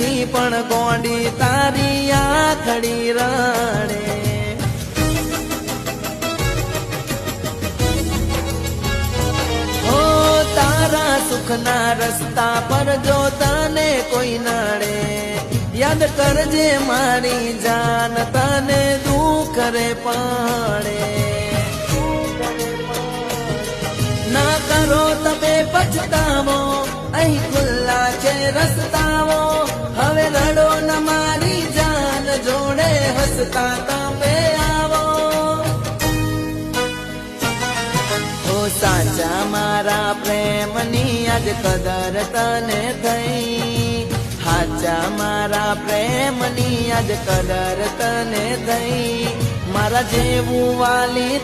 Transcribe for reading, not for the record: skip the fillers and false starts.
નથી પણ ગોંડી તારી આખડી રડે તારા સુખના રસ્તા પર જો તને કોઈ નડે યાદ કરજે મારી જાન તને દુઃખ રે પડે ના કરો તમે પછતાવો અહીં ખુલ્લા છે રસ્તાઓ હવે રડો ન મારી જાન જોડે હસતા તમે આવો સાચા મારા પ્રેમની આજ કદર તને થઈ સાચા મારા પ્રેમની આજ કદર તને થઈ મારા જેવું વાલી